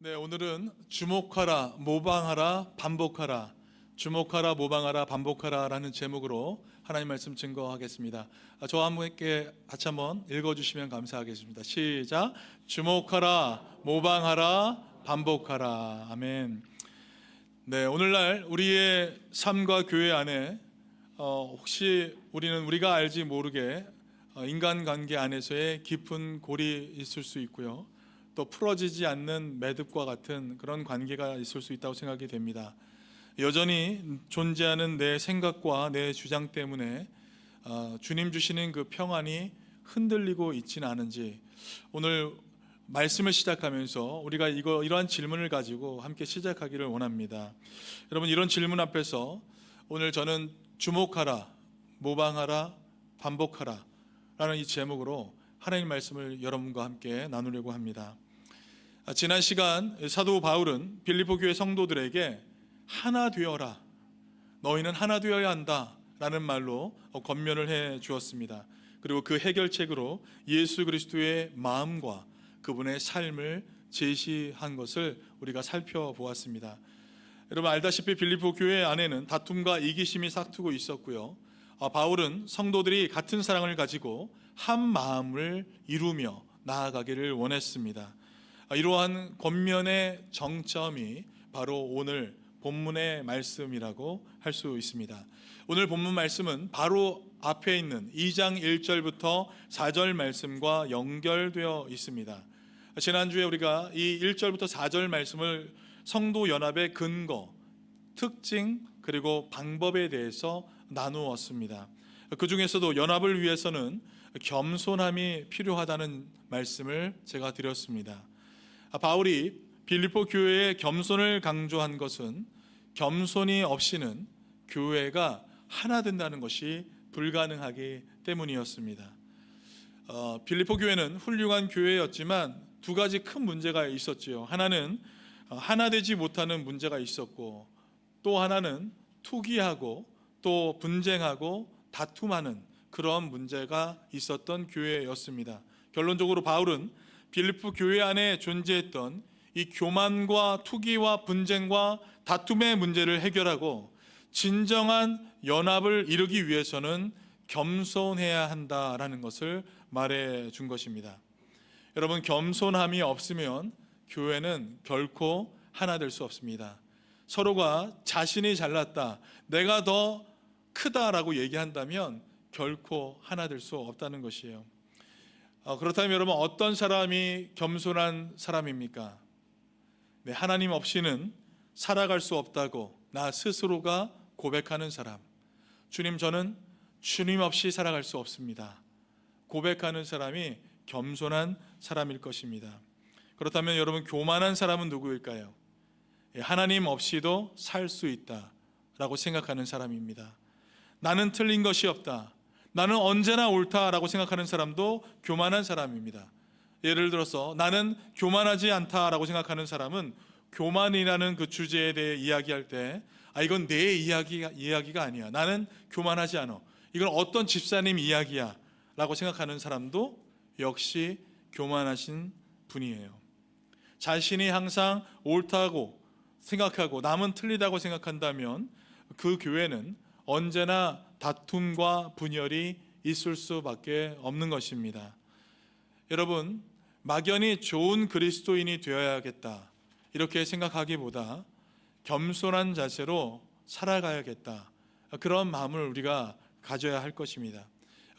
네, 오늘은 주목하라, 모방하라, 반복하라, 주목하라, 모방하라, 반복하라라는 제목으로 하나님 말씀 증거하겠습니다. 저와 함께 같이 한번 읽어주시면 감사하겠습니다. 시작. 주목하라, 모방하라, 반복하라. 아멘. 네, 오늘날 우리의 삶과 교회 안에 혹시 우리가 알지 모르게 인간관계 안에서의 깊은 골이 있을 수 있고요, 또 풀어지지 않는 매듭과 같은 그런 관계가 있을 수 있다고 생각이 됩니다. 여전히 존재하는 내 생각과 내 주장 때문에 주님 주시는 그 평안이 흔들리고 있지는 않은지, 오늘 말씀을 시작하면서 우리가 이러한 질문을 가지고 함께 시작하기를 원합니다. 여러분, 이런 질문 앞에서 오늘 저는 주목하라, 모방하라, 반복하라 라는 이 제목으로 하나님 말씀을 여러분과 함께 나누려고 합니다. 지난 시간 사도 바울은 빌립보 교회 성도들에게 하나 되어라, 너희는 하나 되어야 한다 라는 말로 권면을 해 주었습니다. 그리고 그 해결책으로 예수 그리스도의 마음과 그분의 삶을 제시한 것을 우리가 살펴보았습니다. 여러분, 알다시피 빌립보 교회 안에는 다툼과 이기심이 싹트고 있었고요, 바울은 성도들이 같은 사랑을 가지고 한 마음을 이루며 나아가기를 원했습니다. 이러한 권면의 정점이 바로 오늘 본문의 말씀이라고 할 수 있습니다. 오늘 본문 말씀은 바로 앞에 있는 2장 1절부터 4절 말씀과 연결되어 있습니다. 지난주에 우리가 이 1절부터 4절 말씀을 성도 연합의 근거, 특징, 그리고 방법에 대해서 나누었습니다. 그 중에서도 연합을 위해서는 겸손함이 필요하다는 말씀을 제가 드렸습니다. 바울이 빌립보 교회의 겸손을 강조한 것은 겸손이 없이는 교회가 하나 된다는 것이 불가능하기 때문이었습니다. 빌립보 교회는 훌륭한 교회였지만 두 가지 큰 문제가 있었지요. 하나는 하나 되지 못하는 문제가 있었고, 또 하나는 투기하고 또 분쟁하고 다툼하는 그런 문제가 있었던 교회였습니다. 결론적으로 바울은 빌립보 교회 안에 존재했던 이 교만과 투기와 분쟁과 다툼의 문제를 해결하고 진정한 연합을 이루기 위해서는 겸손해야 한다라는 것을 말해 준 것입니다. 여러분, 겸손함이 없으면 교회는 결코 하나 될 수 없습니다. 서로가 자신이 잘났다, 내가 더 크다라고 얘기한다면 결코 하나 될 수 없다는 것이에요. 그렇다면 여러분, 어떤 사람이 겸손한 사람입니까? 네, 하나님 없이는 살아갈 수 없다고 나 스스로가 고백하는 사람. 주님, 저는 주님 없이 살아갈 수 없습니다, 고백하는 사람이 겸손한 사람일 것입니다. 그렇다면 여러분, 교만한 사람은 누구일까요? 하나님 없이도 살 수 있다라고 생각하는 사람입니다. 나는 틀린 것이 없다, 나는 언제나 옳다라고 생각하는 사람도 교만한 사람입니다. 예를 들어서 나는 교만하지 않다라고 생각하는 사람은 교만이라는 그 주제에 대해 이야기할 때 이건 내 이야기가 아니야, 나는 교만하지 않아, 이건 어떤 집사님 이야기야 라고 생각하는 사람도 역시 교만하신 분이에요. 자신이 항상 옳다고 생각하고 남은 틀리다고 생각한다면 그 교회는 언제나 다툼과 분열이 있을 수밖에 없는 것입니다. 여러분, 막연히 좋은 그리스도인이 되어야겠다 이렇게 생각하기보다 겸손한 자세로 살아가야겠다, 그런 마음을 우리가 가져야 할 것입니다.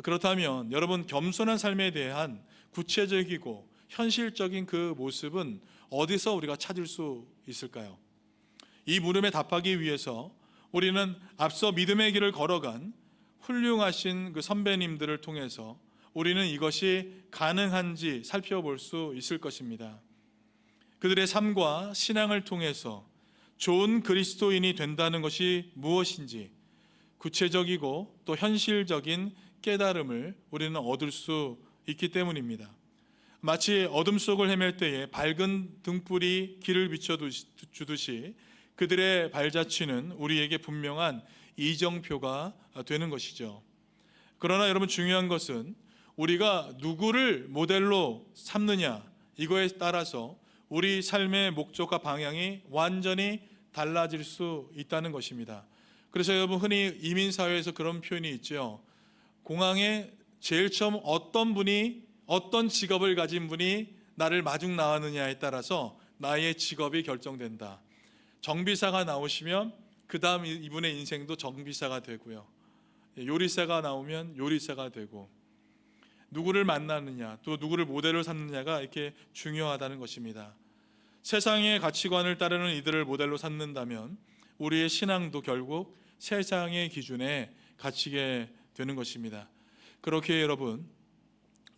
그렇다면 여러분, 겸손한 삶에 대한 구체적이고 현실적인 그 모습은 어디서 우리가 찾을 수 있을까요? 이 물음에 답하기 위해서 우리는 앞서 믿음의 길을 걸어간 훌륭하신 그 선배님들을 통해서 우리는 이것이 가능한지 살펴볼 수 있을 것입니다. 그들의 삶과 신앙을 통해서 좋은 그리스도인이 된다는 것이 무엇인지 구체적이고 또 현실적인 깨달음을 우리는 얻을 수 있기 때문입니다. 마치 어둠 속을 헤맬 때에 밝은 등불이 길을 비춰주듯이 그들의 발자취는 우리에게 분명한 이정표가 되는 것이죠. 그러나 여러분, 중요한 것은 우리가 누구를 모델로 삼느냐, 이거에 따라서 우리 삶의 목적과 방향이 완전히 달라질 수 있다는 것입니다. 그래서 여러분, 흔히 이민사회에서 그런 표현이 있죠. 공항에 제일 처음 어떤 직업을 가진 분이 나를 마중 나왔느냐에 따라서 나의 직업이 결정된다. 정비사가 나오시면 그 다음 이분의 인생도 정비사가 되고요, 요리사가 나오면 요리사가 되고, 누구를 만나느냐, 또 누구를 모델로 삼느냐가 이렇게 중요하다는 것입니다. 세상의 가치관을 따르는 이들을 모델로 삼는다면 우리의 신앙도 결국 세상의 기준에 갇히게 되는 것입니다. 그렇게 여러분,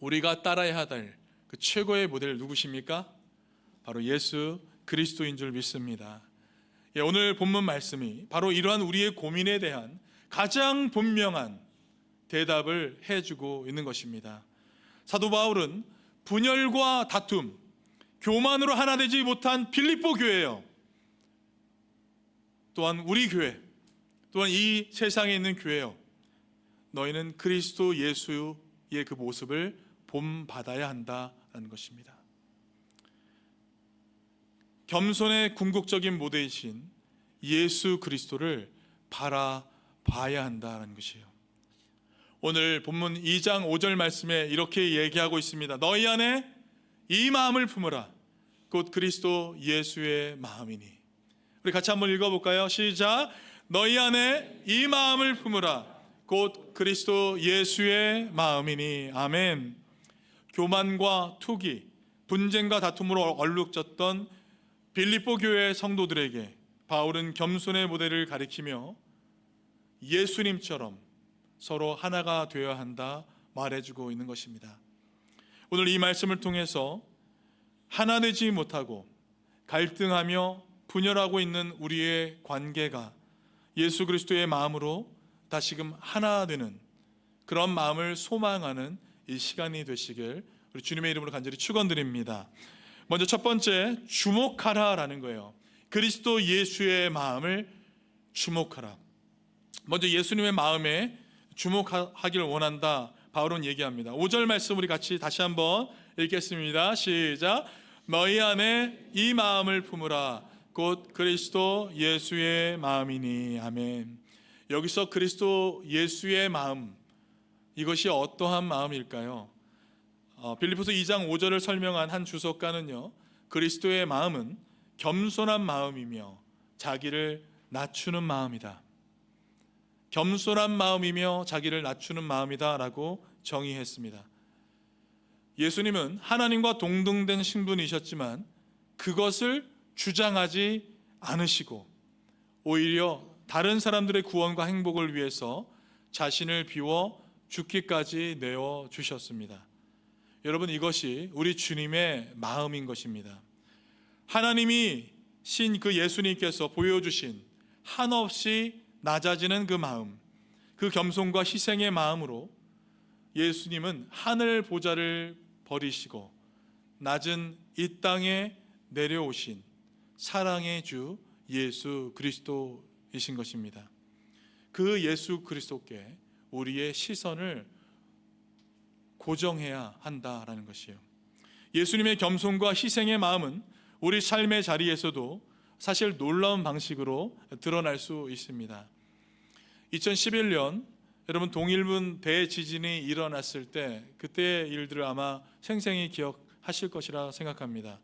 우리가 따라야 할 그 최고의 모델 누구십니까? 바로 예수 그리스도인 줄 믿습니다. 오늘 본문 말씀이 바로 이러한 우리의 고민에 대한 가장 분명한 대답을 해주고 있는 것입니다. 사도 바울은 분열과 다툼, 교만으로 하나 되지 못한 빌립보 교회요, 또한 우리 교회, 또한 이 세상에 있는 교회요, 너희는 그리스도 예수의 그 모습을 본받아야 한다는 것입니다. 겸손의 궁극적인 모델이신 예수 그리스도를 바라봐야 한다는 것이에요. 오늘 본문 2장 5절 말씀에 이렇게 얘기하고 있습니다. 너희 안에 이 마음을 품으라. 곧 그리스도 예수의 마음이니. 우리 같이 한번 읽어볼까요? 시작. 너희 안에 이 마음을 품으라. 곧 그리스도 예수의 마음이니. 아멘. 교만과 투기, 분쟁과 다툼으로 얼룩졌던 빌립보 교회 성도들에게 바울은 겸손의 모델을 가리키며 예수님처럼 서로 하나가 되어야 한다 말해주고 있는 것입니다. 오늘 이 말씀을 통해서 하나 되지 못하고 갈등하며 분열하고 있는 우리의 관계가 예수 그리스도의 마음으로 다시금 하나 되는 그런 마음을 소망하는 이 시간이 되시길 우리 주님의 이름으로 간절히 축원드립니다. 먼저 첫 번째, 주목하라라는 거예요. 그리스도 예수의 마음을 주목하라. 먼저 예수님의 마음에 주목하기를 원한다 바울은 얘기합니다. 5절 말씀 우리 같이 다시 한번 읽겠습니다. 시작. 너희 안에 이 마음을 품으라. 곧 그리스도 예수의 마음이니. 아멘. 여기서 그리스도 예수의 마음, 이것이 어떠한 마음일까요? 빌립보서 2장 5절을 설명한 한 주석가는요, 그리스도의 마음은 겸손한 마음이며 자기를 낮추는 마음이다. 겸손한 마음이며 자기를 낮추는 마음이다 라고 정의했습니다. 예수님은 하나님과 동등된 신분이셨지만 그것을 주장하지 않으시고 오히려 다른 사람들의 구원과 행복을 위해서 자신을 비워 죽기까지 내어주셨습니다. 여러분, 이것이 우리 주님의 마음인 것입니다. 하나님이 신 그 예수님께서 보여주신 한없이 낮아지는 그 마음, 그 겸손과 희생의 마음으로 예수님은 하늘 보좌를 버리시고 낮은 이 땅에 내려오신 사랑의 주 예수 그리스도이신 것입니다. 그 예수 그리스도께 우리의 시선을 고정해야 한다라는 것이에요. 예수님의 겸손과 희생의 마음은 우리 삶의 자리에서도 사실 놀라운 방식으로 드러날 수 있습니다. 2011년 여러분, 동일본 대지진이 일어났을 때 그때의 일들을 아마 생생히 기억하실 것이라 생각합니다.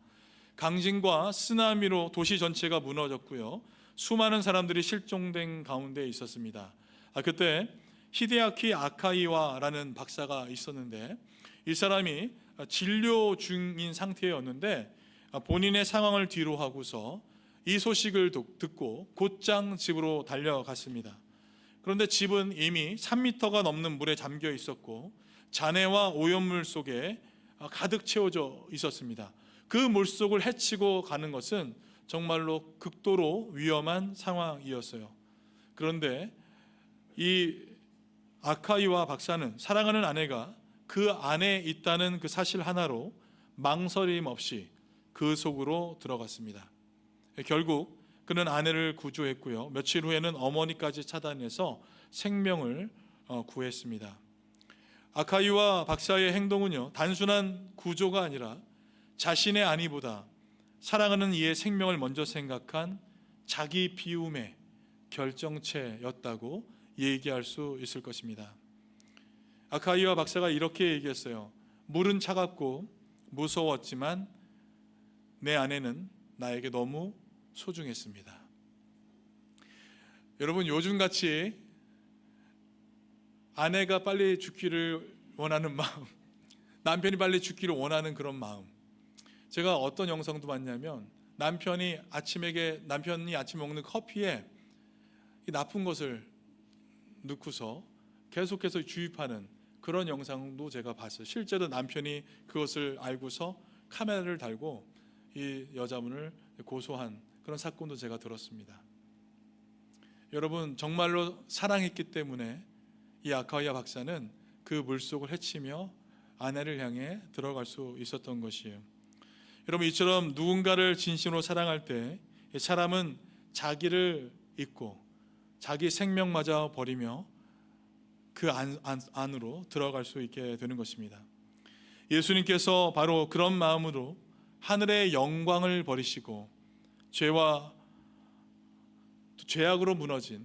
강진과 쓰나미로 도시 전체가 무너졌고요, 수많은 사람들이 실종된 가운데 있었습니다. 그때 히데아키 아카이와라는 박사가 있었는데 이 사람이 진료 중인 상태였는데 본인의 상황을 뒤로 하고서 이 소식을 듣고 곧장 집으로 달려갔습니다. 그런데 집은 이미 3m가 넘는 물에 잠겨 있었고 잔해와 오염물 속에 가득 채워져 있었습니다. 그 물속을 헤치고 가는 것은 정말로 극도로 위험한 상황이었어요. 그런데 이 아카이와 박사는 사랑하는 아내가 그 안에 있다는 그 사실 하나로 망설임 없이 그 속으로 들어갔습니다. 결국 그는 아내를 구조했고요, 며칠 후에는 어머니까지 찾아내서 생명을 구했습니다. 아카이와 박사의 행동은요, 단순한 구조가 아니라 자신의 안위보다 사랑하는 이의 생명을 먼저 생각한 자기 비움의 결정체였다고 얘기할 수 있을 것입니다. 아카이아 박사가 이렇게 얘기했어요. 물은 차갑고 무서웠지만 내 아내는 나에게 너무 소중했습니다. 여러분, 요즘같이 아내가 빨리 죽기를 원하는 마음, 남편이 빨리 죽기를 원하는 그런 마음, 제가 어떤 영상도 봤냐면 남편이 아침에 먹는 커피에 이 나쁜 것을 넣고서 계속해서 주입하는 그런 영상도 제가 봤어요. 실제로 남편이 그것을 알고서 카메라를 달고 이 여자분을 고소한 그런 사건도 제가 들었습니다. 여러분, 정말로 사랑했기 때문에 이 아카이아 박사는 그 물속을 헤치며 아내를 향해 들어갈 수 있었던 것이에요. 여러분, 이처럼 누군가를 진심으로 사랑할 때 사람은 자기를 잊고 자기 생명마저 버리며 그 안으로 들어갈 수 있게 되는 것입니다. 예수님께서 바로 그런 마음으로 하늘의 영광을 버리시고 죄악으로 무너진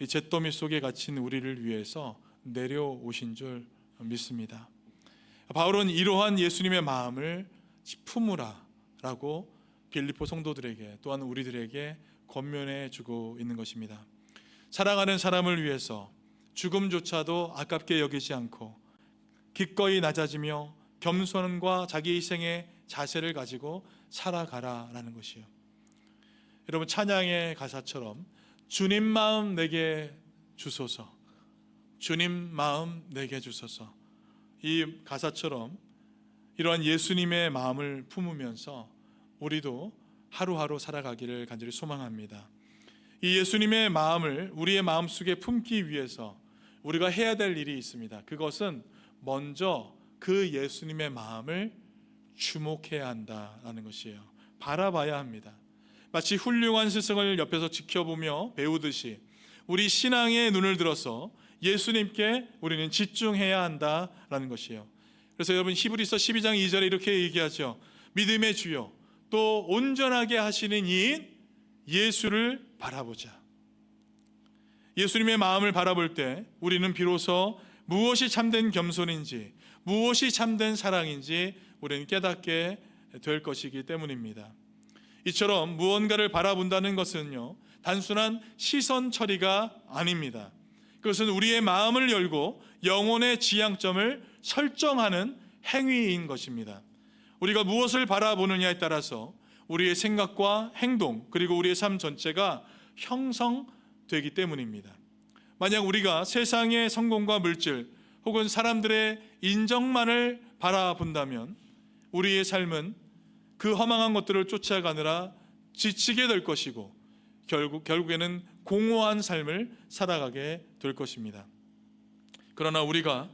이 잿더미 속에 갇힌 우리를 위해서 내려오신 줄 믿습니다. 바울은 이러한 예수님의 마음을 품으라 라고 빌립보 성도들에게 또한 우리들에게 권면해 주고 있는 것입니다. 사랑하는 사람을 위해서 죽음조차도 아깝게 여기지 않고 기꺼이 낮아지며 겸손과 자기 희생의 자세를 가지고 살아가라라는 것이요. 여러분, 찬양의 가사처럼 주님 마음 내게 주소서, 주님 마음 내게 주소서, 이 가사처럼 이러한 예수님의 마음을 품으면서 우리도 하루하루 살아가기를 간절히 소망합니다. 이 예수님의 마음을 우리의 마음속에 품기 위해서 우리가 해야 될 일이 있습니다. 그것은 먼저 그 예수님의 마음을 주목해야 한다라는 것이에요. 바라봐야 합니다. 마치 훌륭한 스승을 옆에서 지켜보며 배우듯이 우리 신앙의 눈을 들어서 예수님께 우리는 집중해야 한다라는 것이에요. 그래서 여러분, 히브리서 12장 2절에 이렇게 얘기하죠. 믿음의 주요 또 온전하게 하시는 이인 예수를 바라보자. 예수님의 마음을 바라볼 때 우리는 비로소 무엇이 참된 겸손인지, 무엇이 참된 사랑인지 우리는 깨닫게 될 것이기 때문입니다. 이처럼 무언가를 바라본다는 것은요, 단순한 시선 처리가 아닙니다. 그것은 우리의 마음을 열고 영혼의 지향점을 설정하는 행위인 것입니다. 우리가 무엇을 바라보느냐에 따라서 우리의 생각과 행동, 그리고 우리의 삶 전체가 형성되기 때문입니다. 만약 우리가 세상의 성공과 물질 혹은 사람들의 인정만을 바라본다면 우리의 삶은 그 허망한 것들을 쫓아가느라 지치게 될 것이고 결국에는 공허한 삶을 살아가게 될 것입니다. 그러나 우리가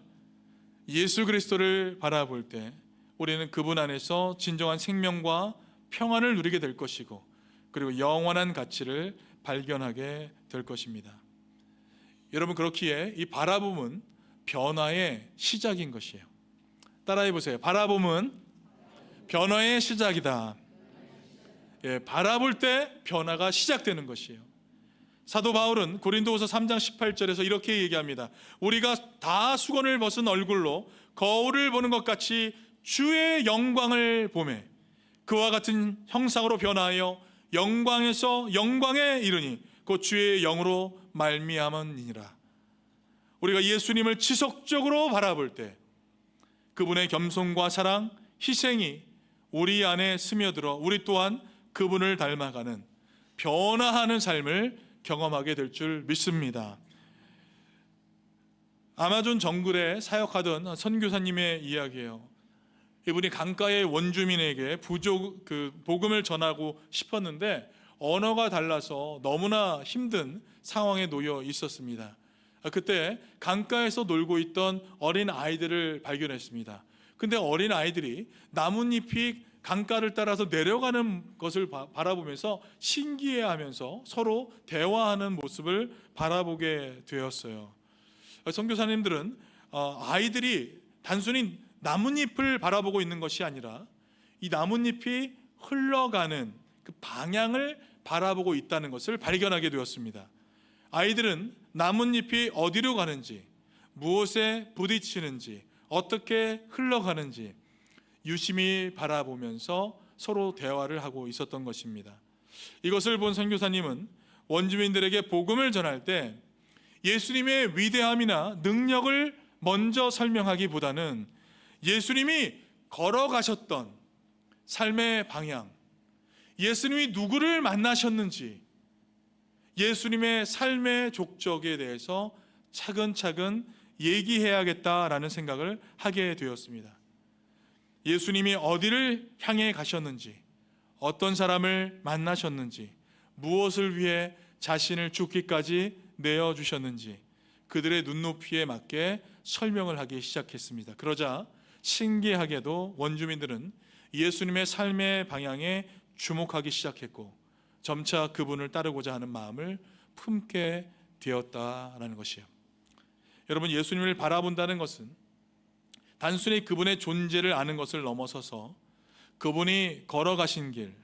예수 그리스도를 바라볼 때 우리는 그분 안에서 진정한 생명과 평안을 누리게 될 것이고 그리고 영원한 가치를 발견하게 될 것입니다. 여러분, 그렇기에 이 바라봄은 변화의 시작인 것이에요. 따라해 보세요. 바라봄은 변화의 시작이다. 예, 바라볼 때 변화가 시작되는 것이에요. 사도 바울은 고린도후서 3장 18절에서 이렇게 얘기합니다. 우리가 다 수건을 벗은 얼굴로 거울을 보는 것 같이 주의 영광을 보매 그와 같은 형상으로 변화하여 영광에서 영광에 이르니 곧 주의 영으로 말미암음이니라. 우리가 예수님을 지속적으로 바라볼 때 그분의 겸손과 사랑, 희생이 우리 안에 스며들어 우리 또한 그분을 닮아가는 변화하는 삶을 경험하게 될 줄 믿습니다. 아마존 정글에 사역하던 선교사님의 이야기예요. 이분이 강가의 원주민에게 복음을 전하고 싶었는데 언어가 달라서 너무나 힘든 상황에 놓여 있었습니다. 그때 강가에서 놀고 있던 어린 아이들을 발견했습니다. 근데 어린 아이들이 나뭇잎이 강가를 따라서 내려가는 것을 바라보면서 신기해하면서 서로 대화하는 모습을 바라보게 되었어요. 선교사님들은 아이들이 단순히 나뭇잎을 바라보고 있는 것이 아니라 이 나뭇잎이 흘러가는 그 방향을 바라보고 있다는 것을 발견하게 되었습니다. 아이들은 나뭇잎이 어디로 가는지, 무엇에 부딪히는지, 어떻게 흘러가는지 유심히 바라보면서 서로 대화를 하고 있었던 것입니다. 이것을 본 선교사님은 원주민들에게 복음을 전할 때 예수님의 위대함이나 능력을 먼저 설명하기보다는 예수님이 걸어가셨던 삶의 방향, 예수님이 누구를 만나셨는지, 예수님의 삶의 족적에 대해서 차근차근 얘기해야겠다라는 생각을 하게 되었습니다. 예수님이 어디를 향해 가셨는지, 어떤 사람을 만나셨는지, 무엇을 위해 자신을 죽기까지 내어주셨는지 그들의 눈높이에 맞게 설명을 하기 시작했습니다. 그러자 신기하게도 원주민들은 예수님의 삶의 방향에 주목하기 시작했고 점차 그분을 따르고자 하는 마음을 품게 되었다라는 것이에요. 여러분, 예수님을 바라본다는 것은 단순히 그분의 존재를 아는 것을 넘어서서 그분이 걸어가신 길,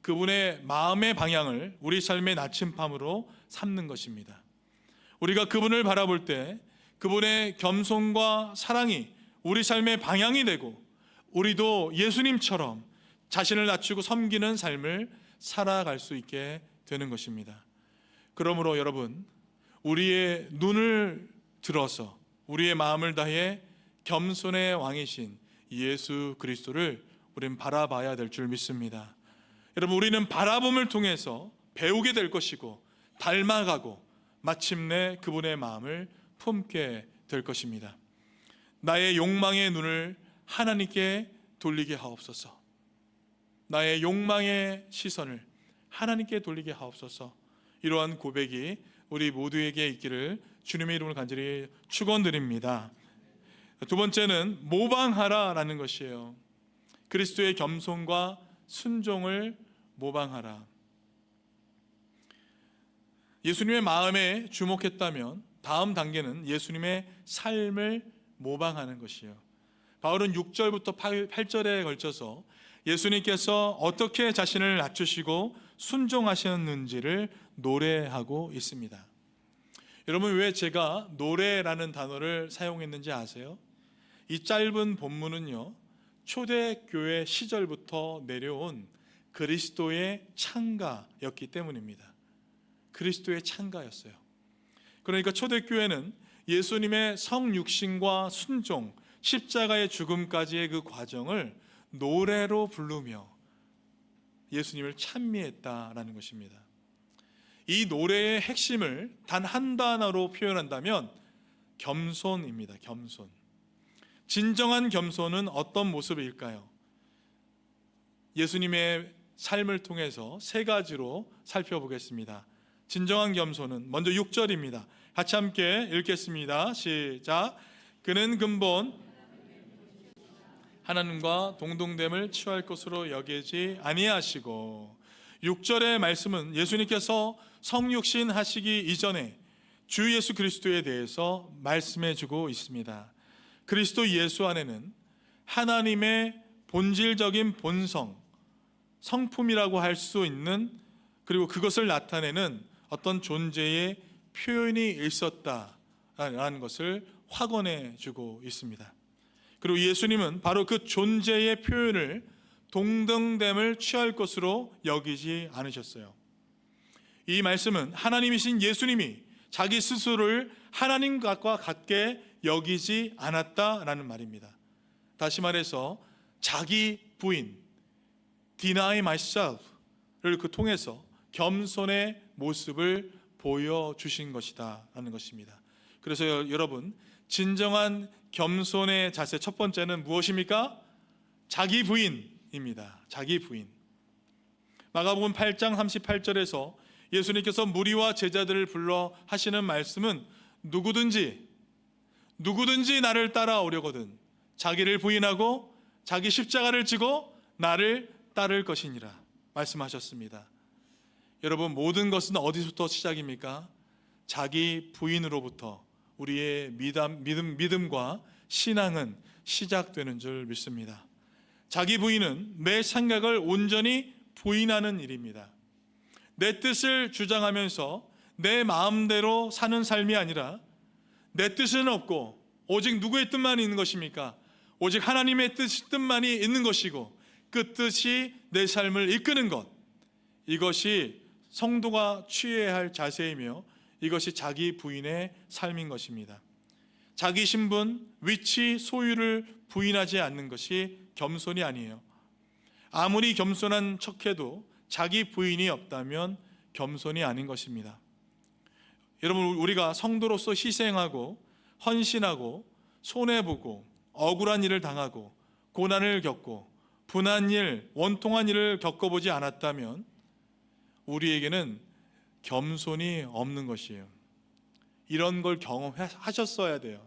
그분의 마음의 방향을 우리 삶의 나침판으로 삼는 것입니다. 우리가 그분을 바라볼 때 그분의 겸손과 사랑이 우리 삶의 방향이 되고 우리도 예수님처럼 자신을 낮추고 섬기는 삶을 살아갈 수 있게 되는 것입니다. 그러므로 여러분, 우리의 눈을 들어서 우리의 마음을 다해 겸손의 왕이신 예수 그리스도를 우리는 바라봐야 될 줄 믿습니다. 여러분, 우리는 바라봄을 통해서 배우게 될 것이고 닮아가고 마침내 그분의 마음을 품게 될 것입니다. 나의 욕망의 눈을 하나님께 돌리게 하옵소서. 나의 욕망의 시선을 하나님께 돌리게 하옵소서. 이러한 고백이 우리 모두에게 있기를 주님의 이름으로 간절히 축원드립니다. 두 번째는 모방하라라는 것이에요. 그리스도의 겸손과 순종을 모방하라. 예수님의 마음에 주목했다면 다음 단계는 예수님의 삶을 모방하는 것이에요. 바울은 6절부터 8절에 걸쳐서 예수님께서 어떻게 자신을 낮추시고 순종하셨는지를 노래하고 있습니다. 여러분, 왜 제가 노래라는 단어를 사용했는지 아세요? 이 짧은 본문은요, 초대교회 시절부터 내려온 그리스도의 찬가였기 때문입니다. 그리스도의 찬가였어요. 그러니까 초대교회는 예수님의 성육신과 순종, 십자가의 죽음까지의 그 과정을 노래로 부르며 예수님을 찬미했다라는 것입니다. 이 노래의 핵심을 단 한 단어로 표현한다면 겸손입니다. 겸손. 진정한 겸손은 어떤 모습일까요? 예수님의 삶을 통해서 세 가지로 살펴보겠습니다. 진정한 겸손은 먼저 6절입니다. 같이 함께 읽겠습니다. 시작. 그는 근본 하나님과 동등됨을 취할 것으로 여기지 아니하시고. 6절의 말씀은 예수님께서 성육신 하시기 이전에 주 예수 그리스도에 대해서 말씀해 주고 있습니다. 그리스도 예수 안에는 하나님의 본질적인 본성, 성품이라고 할 수 있는, 그리고 그것을 나타내는 어떤 존재의 표현이 있었다라는 것을 확언해 주고 있습니다. 그리고 예수님은 바로 그 존재의 표현을 동등됨을 취할 것으로 여기지 않으셨어요. 이 말씀은 하나님이신 예수님이 자기 스스로를 하나님과 같게 여기지 않았다라는 말입니다. 다시 말해서 자기 부인, deny myself를 통해서 겸손의 모습을 보여주신 것이다 라는 것입니다. 그래서 여러분, 진정한 겸손의 자세 첫 번째는 무엇입니까? 자기 부인입니다. 자기 부인. 마가복음 8장 38절에서 예수님께서 무리와 제자들을 불러 하시는 말씀은 누구든지 나를 따라오려거든 자기를 부인하고 자기 십자가를 지고 나를 따를 것이니라 말씀하셨습니다. 여러분, 모든 것은 어디서부터 시작입니까? 자기 부인으로부터 우리의 믿음과 신앙은 시작되는 줄 믿습니다. 자기 부인은 내 생각을 온전히 부인하는 일입니다. 내 뜻을 주장하면서 내 마음대로 사는 삶이 아니라 내 뜻은 없고 오직 누구의 뜻만 있는 것입니까? 오직 하나님의 뜻만이 있는 것이고 그 뜻이 내 삶을 이끄는 것, 이것이 성도가 취해야 할 자세이며 이것이 자기 부인의 삶인 것입니다. 자기 신분, 위치, 소유를 부인하지 않는 것이 겸손이 아니에요. 아무리 겸손한 척해도 자기 부인이 없다면 겸손이 아닌 것입니다. 여러분, 우리가 성도로서 희생하고 헌신하고 손해보고 억울한 일을 당하고 고난을 겪고 분한 일, 원통한 일을 겪어보지 않았다면 우리에게는 겸손이 없는 것이에요. 이런 걸 경험하셨어야 돼요.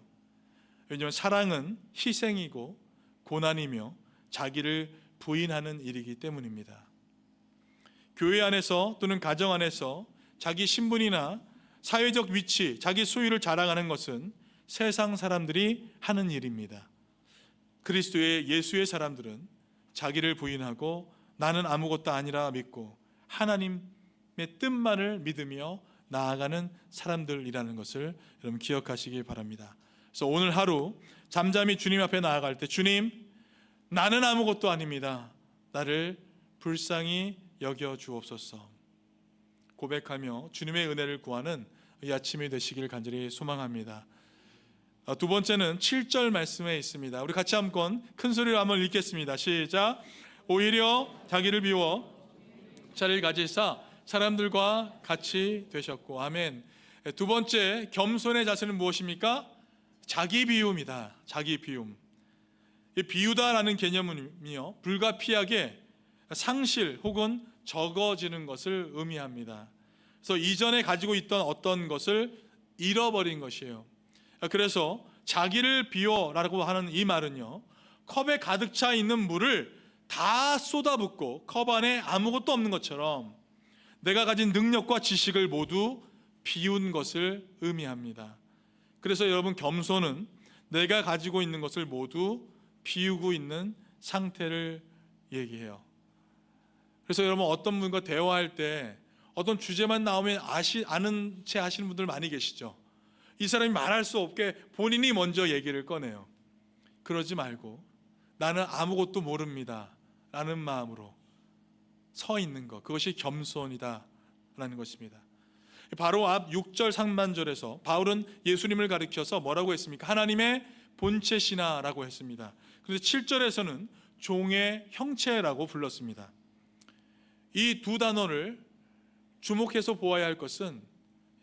왜냐하면 사랑은 희생이고 고난이며 자기를 부인하는 일이기 때문입니다. 교회 안에서 또는 가정 안에서 자기 신분이나 사회적 위치, 자기 소유를 자랑하는 것은 세상 사람들이 하는 일입니다. 그리스도의 예수의 사람들은 자기를 부인하고 나는 아무것도 아니라 믿고 하나님의 뜻만을 믿으며 나아가는 사람들이라는 것을 여러분 기억하시기 바랍니다. 그래서 오늘 하루 잠잠히 주님 앞에 나아갈 때, 주님, 나는 아무것도 아닙니다. 나를 불쌍히 여겨 주옵소서 고백하며 주님의 은혜를 구하는 이 아침이 되시길 간절히 소망합니다. 두 번째는 7절 말씀에 있습니다. 우리 같이 한번 큰 소리로 한번 읽겠습니다. 시작. 오히려 자기를 비워 자리를 가지사 사람들과 같이 되셨고. 아멘. 두 번째 겸손의 자세는 무엇입니까? 자기 비움이다. 자기 비움. 이 비우다라는 개념은요, 불가피하게 상실 혹은 적어지는 것을 의미합니다. 그래서 이전에 가지고 있던 어떤 것을 잃어버린 것이에요. 그래서 자기를 비워라고 하는 이 말은요, 컵에 가득 차 있는 물을 다 쏟아붓고 컵 안에 아무것도 없는 것처럼 내가 가진 능력과 지식을 모두 비운 것을 의미합니다. 그래서 여러분, 겸손은 내가 가지고 있는 것을 모두 비우고 있는 상태를 얘기해요. 그래서 여러분, 어떤 분과 대화할 때 어떤 주제만 나오면 아는 채 하시는 분들 많이 계시죠. 이 사람이 말할 수 없게 본인이 먼저 얘기를 꺼내요. 그러지 말고 나는 아무것도 모릅니다 라는 마음으로 서 있는 것, 그것이 겸손이다 라는 것입니다. 바로 앞 6절 상반절에서 바울은 예수님을 가리켜서 뭐라고 했습니까? 하나님의 본체시나 라고 했습니다. 그래서 7절에서는 종의 형체라고 불렀습니다. 이 두 단어를 주목해서 보아야 할 것은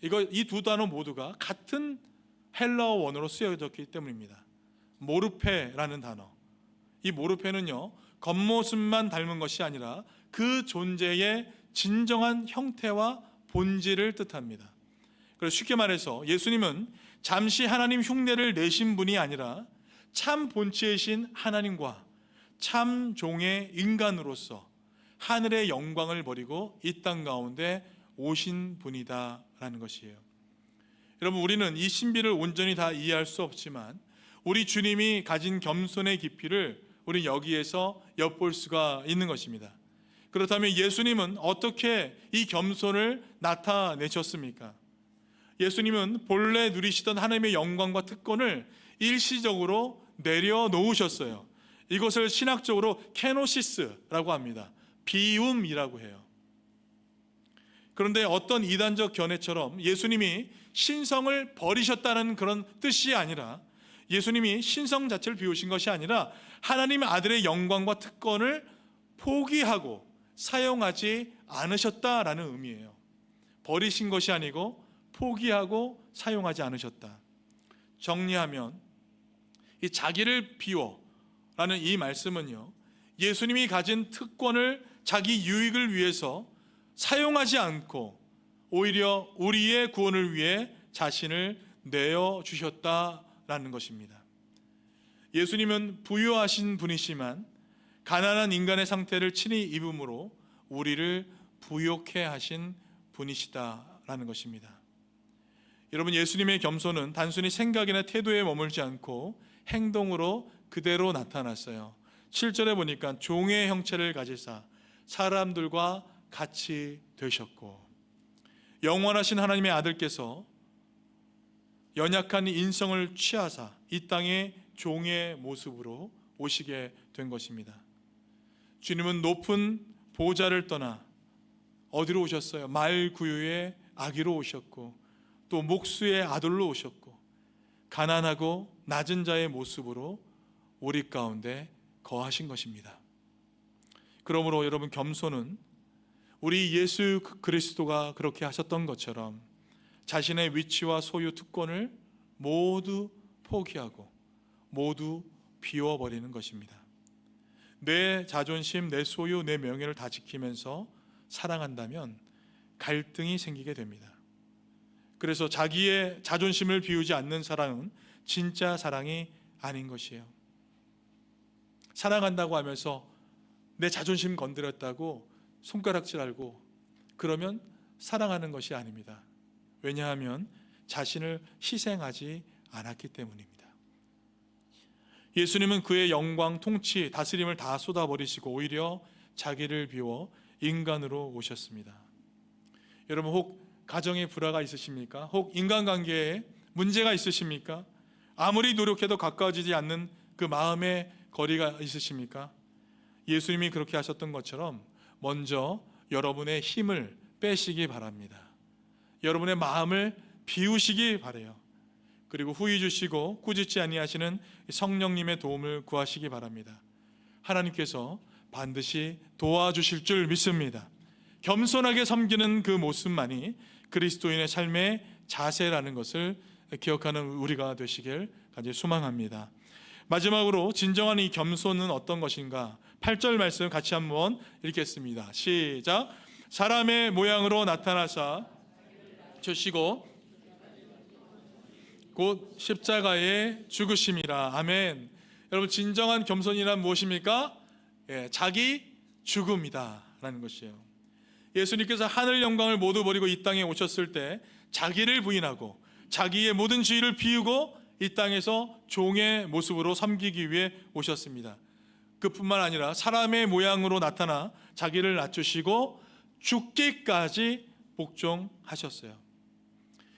이 두 단어 모두가 같은 헬라어 원어로 쓰여졌기 때문입니다. 모르페라는 단어. 이 모르페는요, 겉모습만 닮은 것이 아니라 그 존재의 진정한 형태와 본질을 뜻합니다. 그래서 쉽게 말해서 예수님은 잠시 하나님 흉내를 내신 분이 아니라 참 본체이신 하나님과 참 종의 인간으로서 하늘의 영광을 버리고 이 땅 가운데 오신 분이다라는 것이에요. 여러분, 우리는 이 신비를 온전히 다 이해할 수 없지만 우리 주님이 가진 겸손의 깊이를 우리 여기에서 엿볼 수가 있는 것입니다. 그렇다면 예수님은 어떻게 이 겸손을 나타내셨습니까? 예수님은 본래 누리시던 하나님의 영광과 특권을 일시적으로 내려놓으셨어요. 이것을 신학적으로 케노시스라고 합니다. 비움이라고 해요. 그런데 어떤 이단적 견해처럼 예수님이 신성을 버리셨다는 그런 뜻이 아니라, 예수님이 신성 자체를 비우신 것이 아니라 하나님의 아들의 영광과 특권을 포기하고 사용하지 않으셨다라는 의미예요. 버리신 것이 아니고 포기하고 사용하지 않으셨다. 정리하면 이 자기를 비워라는 이 말씀은요, 예수님이 가진 특권을 자기 유익을 위해서 사용하지 않고 오히려 우리의 구원을 위해 자신을 내어주셨다라는 것입니다. 예수님은 부유하신 분이시만 가난한 인간의 상태를 친히 입음으로 우리를 부욕해 하신 분이시다라는 것입니다. 여러분, 예수님의 겸손은 단순히 생각이나 태도에 머물지 않고 행동으로 그대로 나타났어요. 7절에 보니까 종의 형체를 가지사 사람들과 같이 되셨고, 영원하신 하나님의 아들께서 연약한 인성을 취하사 이 땅에 종의 모습으로 오시게 된 것입니다. 주님은 높은 보좌를 떠나 어디로 오셨어요? 말구유의 아기로 오셨고, 또 목수의 아들로 오셨고, 가난하고 낮은 자의 모습으로 우리 가운데 거하신 것입니다. 그러므로 여러분, 겸손은 우리 예수 그리스도가 그렇게 하셨던 것처럼 자신의 위치와 소유 특권을 모두 포기하고 모두 비워버리는 것입니다. 내 자존심, 내 소유, 내 명예를 다 지키면서 사랑한다면 갈등이 생기게 됩니다. 그래서 자기의 자존심을 비우지 않는 사랑은 진짜 사랑이 아닌 것이에요. 사랑한다고 하면서 내 자존심 건드렸다고 손가락질 알고 그러면 사랑하는 것이 아닙니다. 왜냐하면 자신을 희생하지 않았기 때문입니다. 예수님은 그의 영광, 통치, 다스림을 다 쏟아버리시고 오히려 자기를 비워 인간으로 오셨습니다. 여러분, 혹 가정에 불화가 있으십니까? 혹 인간관계에 문제가 있으십니까? 아무리 노력해도 가까워지지 않는 그 마음의 거리가 있으십니까? 예수님이 그렇게 하셨던 것처럼 먼저 여러분의 힘을 빼시기 바랍니다. 여러분의 마음을 비우시기 바라요. 그리고 후히 주시고 꾸짖지 아니하시는 성령님의 도움을 구하시기 바랍니다. 하나님께서 반드시 도와주실 줄 믿습니다. 겸손하게 섬기는 그 모습만이 그리스도인의 삶의 자세라는 것을 기억하는 우리가 되시길 간절히 소망합니다. 마지막으로 진정한 이 겸손은 어떤 것인가? 8절 말씀 같이 한번 읽겠습니다. 시작. 사람의 모양으로 나타나사 주시고 곧 십자가에 죽으심이라. 아멘. 여러분, 진정한 겸손이란 무엇입니까? 자기 죽음이다 라는 것이에요. 예수님께서 하늘 영광을 모두 버리고 이 땅에 오셨을 때 자기를 부인하고 자기의 모든 지위를 비우고 이 땅에서 종의 모습으로 섬기기 위해 오셨습니다. 그뿐만 아니라 사람의 모양으로 나타나 자기를 낮추시고 죽기까지 복종하셨어요.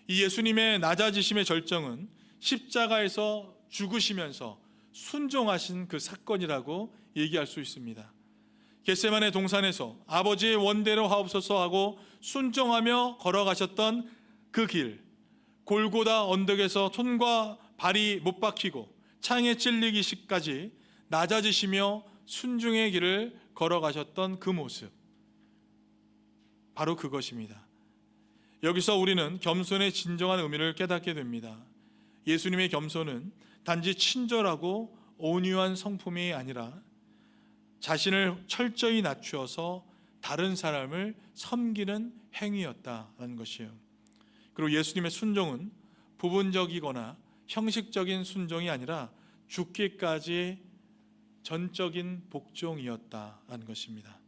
이 예수님의 낮아지심의 절정은 십자가에서 죽으시면서 순종하신 그 사건이라고 얘기할 수 있습니다. 겟세마네 동산에서 아버지의 원대로 하옵소서 하고 순종하며 걸어가셨던 그 길, 골고다 언덕에서 손과 발이 못 박히고 창에 찔리기까지 낮아지시며 순종의 길을 걸어가셨던 그 모습, 바로 그것입니다. 여기서 우리는 겸손의 진정한 의미를 깨닫게 됩니다. 예수님의 겸손은 단지 친절하고 온유한 성품이 아니라 자신을 철저히 낮추어서 다른 사람을 섬기는 행위였다는 것이에요. 그리고 예수님의 순종은 부분적이거나 형식적인 순종이 아니라 죽기까지 전적인 복종이었다는 것입니다.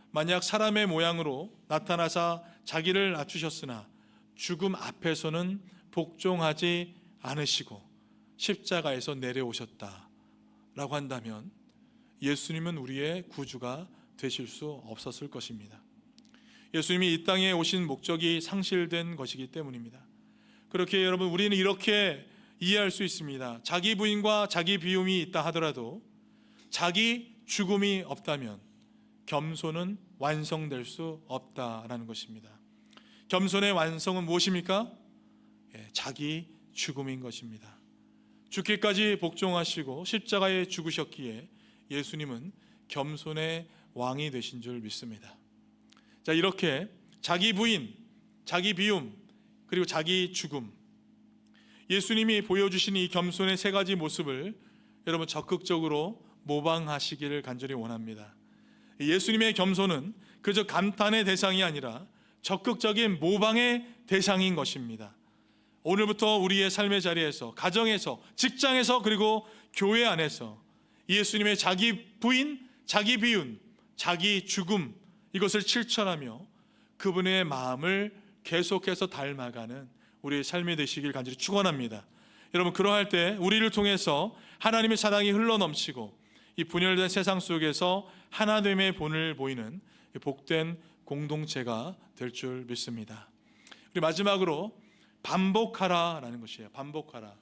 만약 사람의 모양으로 나타나사 자기를 낮추셨으나 죽음 앞에서는 복종하지 않으시고 십자가에서 내려오셨다라고 한다면 예수님은 우리의 구주가 되실 수 없었을 것입니다. 예수님이 이 땅에 오신 목적이 상실된 것이기 때문입니다. 그렇게 여러분, 우리는 이렇게 이해할 수 있습니다. 자기 부인과 자기 비움이 있다 하더라도 자기 죽음이 없다면 겸손은 완성될 수 없다라는 것입니다. 겸손의 완성은 무엇입니까? 자기 죽음인 것입니다. 죽기까지 복종하시고 십자가에 죽으셨기에 예수님은 겸손의 왕이 되신 줄 믿습니다. 자, 이렇게 자기 부인, 자기 비움, 그리고 자기 죽음, 예수님이 보여주신 이 겸손의 세 가지 모습을 여러분 적극적으로 모방하시기를 간절히 원합니다. 예수님의 겸손은 그저 감탄의 대상이 아니라 적극적인 모방의 대상인 것입니다. 오늘부터 우리의 삶의 자리에서, 가정에서, 직장에서, 그리고 교회 안에서 예수님의 자기 부인, 자기 비움, 자기 죽음, 이것을 실천하며 그분의 마음을 계속해서 닮아가는 우리의 삶이 되시길 간절히 축원합니다. 여러분, 그러할 때 우리를 통해서 하나님의 사랑이 흘러넘치고 이 분열된 세상 속에서 하나됨의 본을 보이는 복된 공동체가 될 줄 믿습니다. 우리 마지막으로 반복하라라는 것이에요. 반복하라.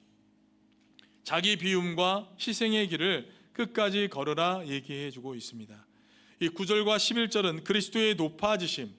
자기 비움과 희생의 길을 끝까지 걸어라 얘기해 주고 있습니다. 이 9절과 11절은 그리스도의 높아지심,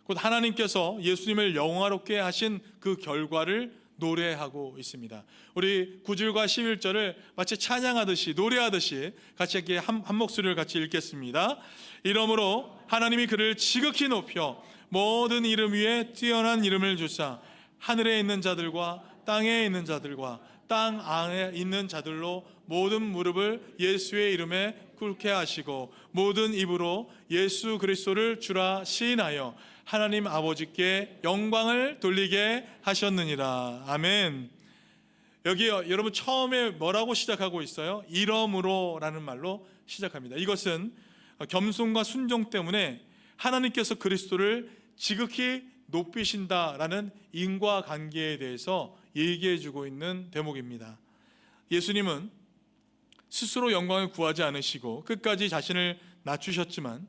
곧 하나님께서 예수님을 영화롭게 하신 그 결과를 노래하고 있습니다. 우리 9절과 11절을 마치 찬양하듯이 노래하듯이 같이 이렇게 한 목소리를 같이 읽겠습니다. 이러므로 하나님이 그를 지극히 높여 모든 이름 위에 뛰어난 이름을 주사 하늘에 있는 자들과 땅에 있는 자들과 땅 안에 있는 자들로 모든 무릎을 예수의 이름에 꿇게 하시고 모든 입으로 예수 그리스도를 주라 시인하여 하나님 아버지께 영광을 돌리게 하셨느니라. 아멘. 여기 여러분 처음에 뭐라고 시작하고 있어요? 이러므로라는 말로 시작합니다. 이것은 겸손과 순종 때문에 하나님께서 그리스도를 지극히 높이신다라는 인과관계에 대해서 얘기해 주고 있는 대목입니다. 예수님은 스스로 영광을 구하지 않으시고 끝까지 자신을 낮추셨지만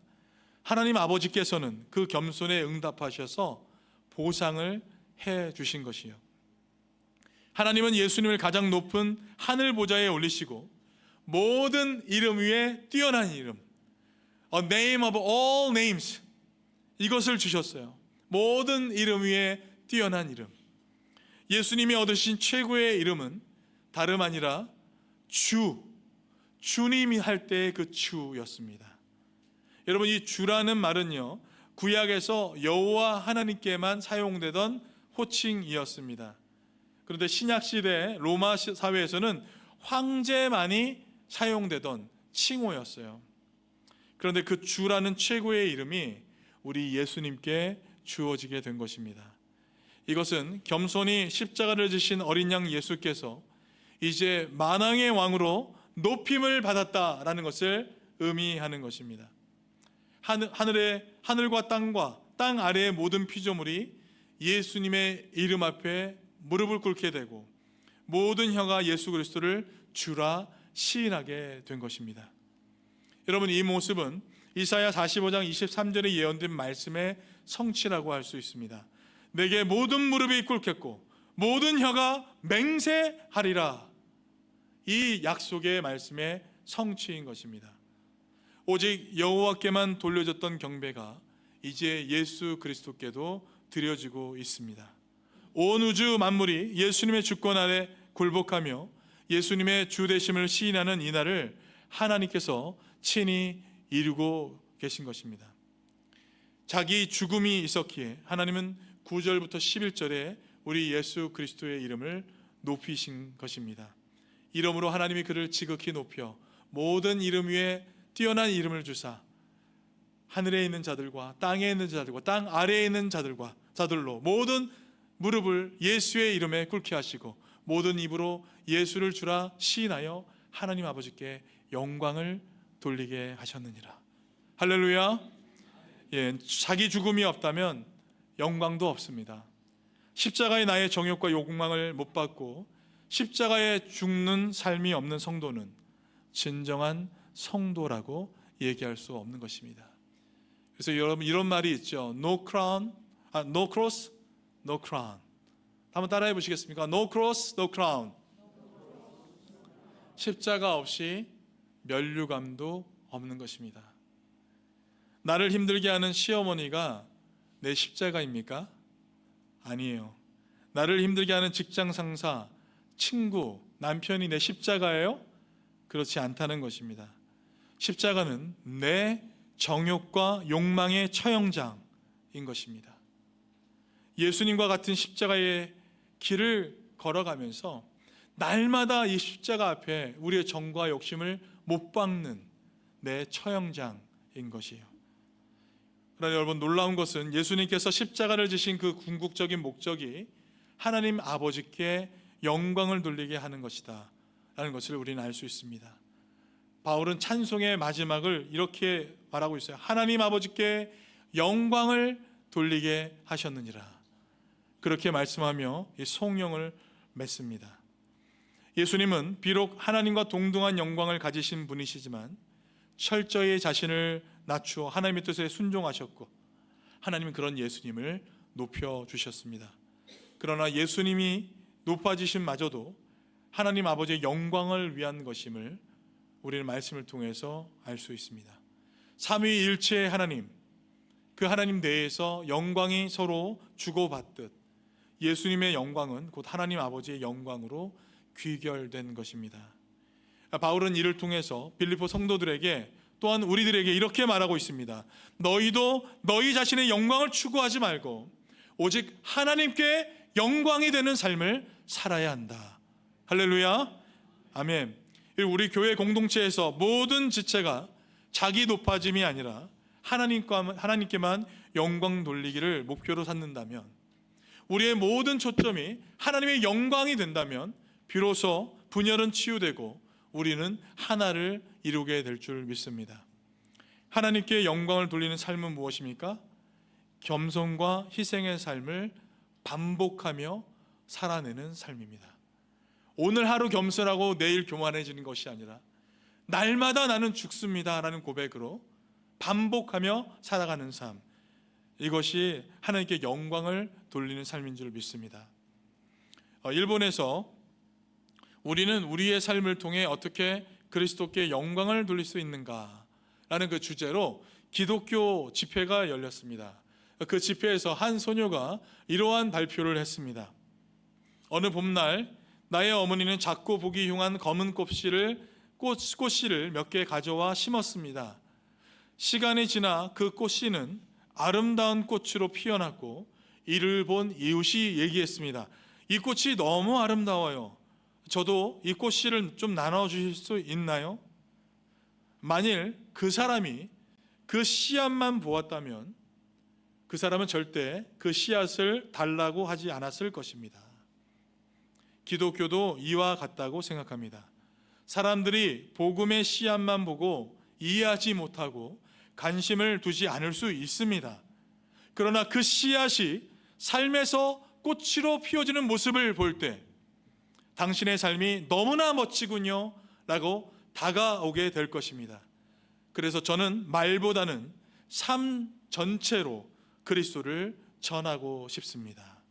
하나님 아버지께서는 그 겸손에 응답하셔서 보상을 해 주신 것이요. 하나님은 예수님을 가장 높은 하늘 보좌에 올리시고 모든 이름 위에 뛰어난 이름, A name of all names, 이것을 주셨어요. 모든 이름 위에 뛰어난 이름. 예수님이 얻으신 최고의 이름은 다름 아니라 주님이 할 때의 그 주였습니다. 여러분, 이 주라는 말은요, 구약에서 여호와 하나님께만 사용되던 호칭이었습니다. 그런데 신약시대 로마 사회에서는 황제만이 사용되던 칭호였어요. 그런데 그 주라는 최고의 이름이 우리 예수님께 주어지게 된 것입니다. 이것은 겸손히 십자가를 지신 어린 양 예수께서 이제 만왕의 왕으로 높임을 받았다라는 것을 의미하는 것입니다. 하늘과 땅과 땅 아래의 모든 피조물이 예수님의 이름 앞에 무릎을 꿇게 되고 모든 혀가 예수 그리스도를 주라 시인하게 된 것입니다. 여러분, 이 모습은 이사야 45장 23절에 예언된 말씀의 성취라고 할 수 있습니다. 내게 모든 무릎이 꿇겠고 모든 혀가 맹세하리라. 이 약속의 말씀의 성취인 것입니다. 오직 여호와께만 돌려졌던 경배가 이제 예수 그리스도께도 드려지고 있습니다. 온 우주 만물이 예수님의 주권 아래 굴복하며 예수님의 주 되심을 시인하는 이날을 하나님께서 친히 이루고 계신 것입니다. 자기 죽음이 있었기에 하나님은 9절부터 11절에 우리 예수 그리스도의 이름을 높이신 것입니다. 이러므로 하나님이 그를 지극히 높여 모든 이름 위에 뛰어난 이름을 주사 하늘에 있는 자들과 땅에 있는 자들과 땅 아래에 있는 자들로 모든 무릎을 예수의 이름에 꿇게 하시고 모든 입으로 예수를 주라 시인하여 하나님 아버지께 영광을 돌리게 하셨느니라. 할렐루야. 예, 자기 죽음이 없다면 영광도 없습니다. 십자가의 나의 정욕과 욕망을 못 받고 십자가에 죽는 삶이 없는 성도는 진정한 성도라고 얘기할 수 없는 것입니다. 그래서 여러분, 이런 말이 있죠. No cross, no crown. 한번 따라해 보시겠습니까? No cross, no crown. 십자가 없이 면류감도 없는 것입니다. 나를 힘들게 하는 시어머니가 내 십자가입니까? 아니에요. 나를 힘들게 하는 직장 상사, 친구, 남편이 내 십자가예요? 그렇지 않다는 것입니다. 십자가는 내 정욕과 욕망의 처형장인 것입니다. 예수님과 같은 십자가의 길을 걸어가면서 날마다 이 십자가 앞에 우리의 정과 욕심을 못 박는 내 처형장인 것이에요. 그러나 여러분, 놀라운 것은 예수님께서 십자가를 지신 그 궁극적인 목적이 하나님 아버지께 영광을 돌리게 하는 것이다 라는 것을 우리는 알 수 있습니다. 바울은 찬송의 마지막을 이렇게 말하고 있어요. 하나님 아버지께 영광을 돌리게 하셨느니라. 그렇게 말씀하며 이 송영을 맺습니다. 예수님은 비록 하나님과 동등한 영광을 가지신 분이시지만 철저히 자신을 낮추어 하나님의 뜻에 순종하셨고 하나님은 그런 예수님을 높여주셨습니다. 그러나 예수님이 높아지심마저도 하나님 아버지의 영광을 위한 것임을 우리는 말씀을 통해서 알 수 있습니다. 삼위일체의 하나님, 그 하나님 내에서 영광이 서로 주고받듯 예수님의 영광은 곧 하나님 아버지의 영광으로 귀결된 것입니다. 바울은 이를 통해서 빌립보 성도들에게 또한 우리들에게 이렇게 말하고 있습니다. 너희도 너희 자신의 영광을 추구하지 말고 오직 하나님께 영광이 되는 삶을 살아야 한다. 할렐루야, 아멘. 우리 교회 공동체에서 모든 지체가 자기 높아짐이 아니라 하나님께만 영광 돌리기를 목표로 삼는다면, 우리의 모든 초점이 하나님의 영광이 된다면 비로소 분열은 치유되고 우리는 하나를 이루게 될 줄 믿습니다. 하나님께 영광을 돌리는 삶은 무엇입니까? 겸손과 희생의 삶을 반복하며 살아내는 삶입니다. 오늘 하루 겸손하고 내일 교만해지는 것이 아니라 날마다 나는 죽습니다 라는 고백으로 반복하며 살아가는 삶, 이것이 하나님께 영광을 돌리는 삶인 줄 믿습니다. 일본에서 우리는 우리의 삶을 통해 어떻게 그리스도께 영광을 돌릴 수 있는가 라는 그 주제로 기독교 집회가 열렸습니다. 그 집회에서 한 소녀가 이러한 발표를 했습니다. 어느 봄날 나의 어머니는 작고 보기 흉한 검은 꽃씨를 몇 개 가져와 심었습니다. 시간이 지나 그 꽃씨는 아름다운 꽃으로 피어났고 이를 본 이웃이 얘기했습니다. 이 꽃이 너무 아름다워요. 저도 이 꽃씨를 좀 나눠주실 수 있나요? 만일 그 사람이 그 씨앗만 보았다면 그 사람은 절대 그 씨앗을 달라고 하지 않았을 것입니다. 기독교도 이와 같다고 생각합니다. 사람들이 복음의 씨앗만 보고 이해하지 못하고 관심을 두지 않을 수 있습니다. 그러나 그 씨앗이 삶에서 꽃으로 피어지는 모습을 볼 때 당신의 삶이 너무나 멋지군요 라고 다가오게 될 것입니다. 그래서 저는 말보다는 삶 전체로 그리스도를 전하고 싶습니다.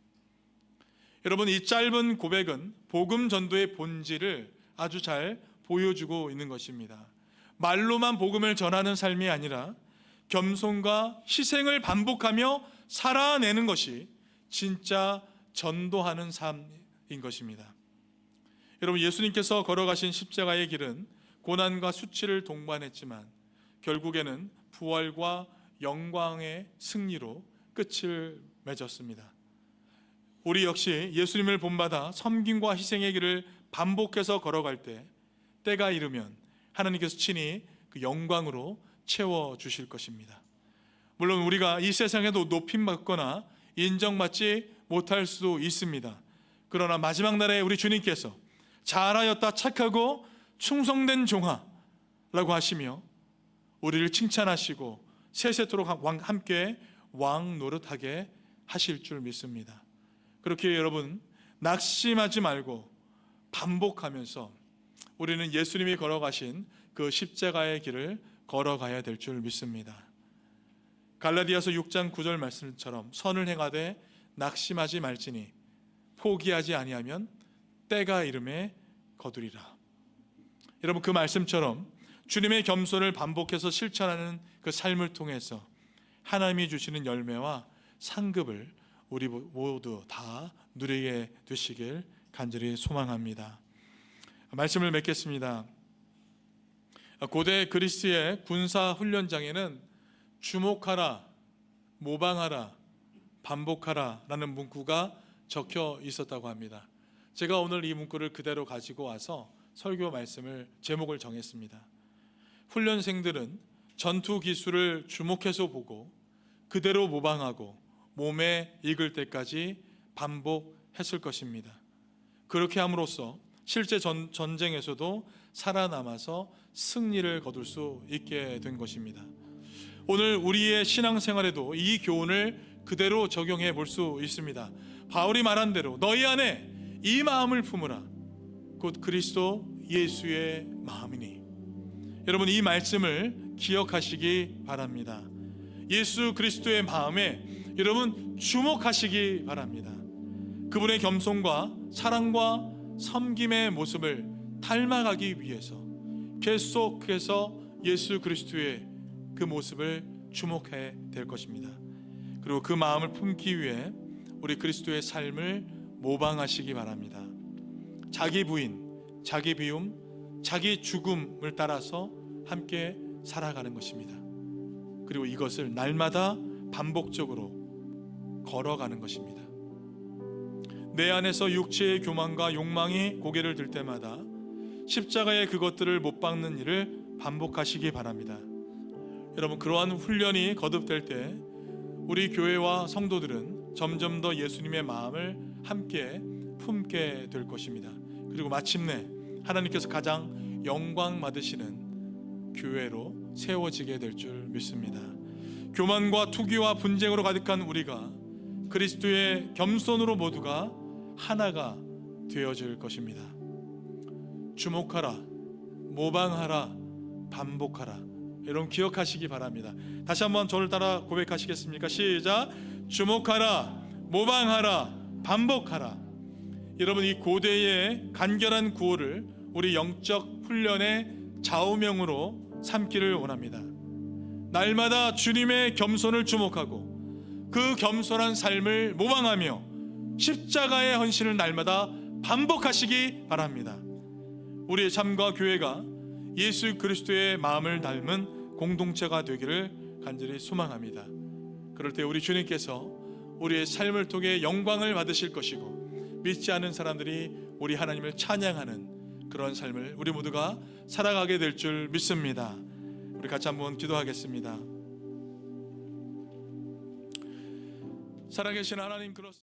여러분, 이 짧은 고백은 복음 전도의 본질을 아주 잘 보여주고 있는 것입니다. 말로만 복음을 전하는 삶이 아니라 겸손과 희생을 반복하며 살아내는 것이 진짜 전도하는 삶인 것입니다. 여러분, 예수님께서 걸어가신 십자가의 길은 고난과 수치를 동반했지만 결국에는 부활과 영광의 승리로 끝을 맺었습니다. 우리 역시 예수님을 본받아 섬김과 희생의 길을 반복해서 걸어갈 때 때가 이르면 하나님께서 친히 그 영광으로 채워주실 것입니다. 물론 우리가 이 세상에도 높임받거나 인정받지 못할 수도 있습니다. 그러나 마지막 날에 우리 주님께서 잘하였다 착하고 충성된 종아 라고 하시며 우리를 칭찬하시고 세세토록 함께 왕 노릇하게 하실 줄 믿습니다. 그렇게 여러분, 낙심하지 말고 반복하면서 우리는 예수님이 걸어가신 그 십자가의 길을 걸어가야 될 줄 믿습니다. 갈라디아서 6장 9절 말씀처럼 선을 행하되 낙심하지 말지니 포기하지 아니하면 때가 이름에 거두리라. 여러분, 그 말씀처럼 주님의 겸손을 반복해서 실천하는 그 삶을 통해서 하나님이 주시는 열매와 상급을 우리 모두 다 누리게 되시길 간절히 소망합니다. 말씀을 맺겠습니다. 고대 그리스의 군사 훈련장에는 주목하라, 모방하라, 반복하라 라는 문구가 적혀 있었다고 합니다. 제가 오늘 이 문구를 그대로 가지고 와서 설교 말씀을 제목을 정했습니다. 훈련생들은 전투 기술을 주목해서 보고 그대로 모방하고 몸에 익을 때까지 반복했을 것입니다. 그렇게 함으로써 실제 전쟁에서도 살아남아서 승리를 거둘 수 있게 된 것입니다. 오늘 우리의 신앙생활에도 이 교훈을 그대로 적용해 볼 수 있습니다. 바울이 말한 대로 너희 안에 이 마음을 품으라 곧 그리스도 예수의 마음이니. 여러분 이 말씀을 기억하시기 바랍니다. 예수 그리스도의 마음에 여러분 주목하시기 바랍니다. 그분의 겸손과 사랑과 섬김의 모습을 닮아가기 위해서 계속해서 예수 그리스도의 그 모습을 주목해야 될 것입니다. 그리고 그 마음을 품기 위해 우리 그리스도의 삶을 모방하시기 바랍니다. 자기 부인, 자기 비움, 자기 죽음을 따라서 함께 살아가는 것입니다. 그리고 이것을 날마다 반복적으로 걸어가는 것입니다. 내 안에서 육체의 교만과 욕망이 고개를 들 때마다 십자가의 그것들을 못 박는 일을 반복하시기 바랍니다. 여러분 그러한 훈련이 거듭될 때 우리 교회와 성도들은 점점 더 예수님의 마음을 함께 품게 될 것입니다. 그리고 마침내 하나님께서 가장 영광 받으시는 교회로 세워지게 될 줄 믿습니다. 교만과 투기와 분쟁으로 가득한 우리가 그리스도의 겸손으로 모두가 하나가 되어질 것입니다. 주목하라, 모방하라, 반복하라. 여러분 기억하시기 바랍니다. 다시 한번 저를 따라 고백하시겠습니까? 시작. 주목하라, 모방하라, 반복하라. 여러분 이 고대의 간결한 구호를 우리 영적 훈련의 좌우명으로 삼기를 원합니다. 날마다 주님의 겸손을 주목하고 그 겸손한 삶을 모방하며 십자가의 헌신을 날마다 반복하시기 바랍니다. 우리의 삶과 교회가 예수 그리스도의 마음을 닮은 공동체가 되기를 간절히 소망합니다. 그럴 때 우리 주님께서 우리의 삶을 통해 영광을 받으실 것이고 믿지 않은 사람들이 우리 하나님을 찬양하는 그런 삶을 우리 모두가 살아가게 될 줄 믿습니다. 우리 같이 한번 기도하겠습니다. 살아계신 하나님, 그렇습니다.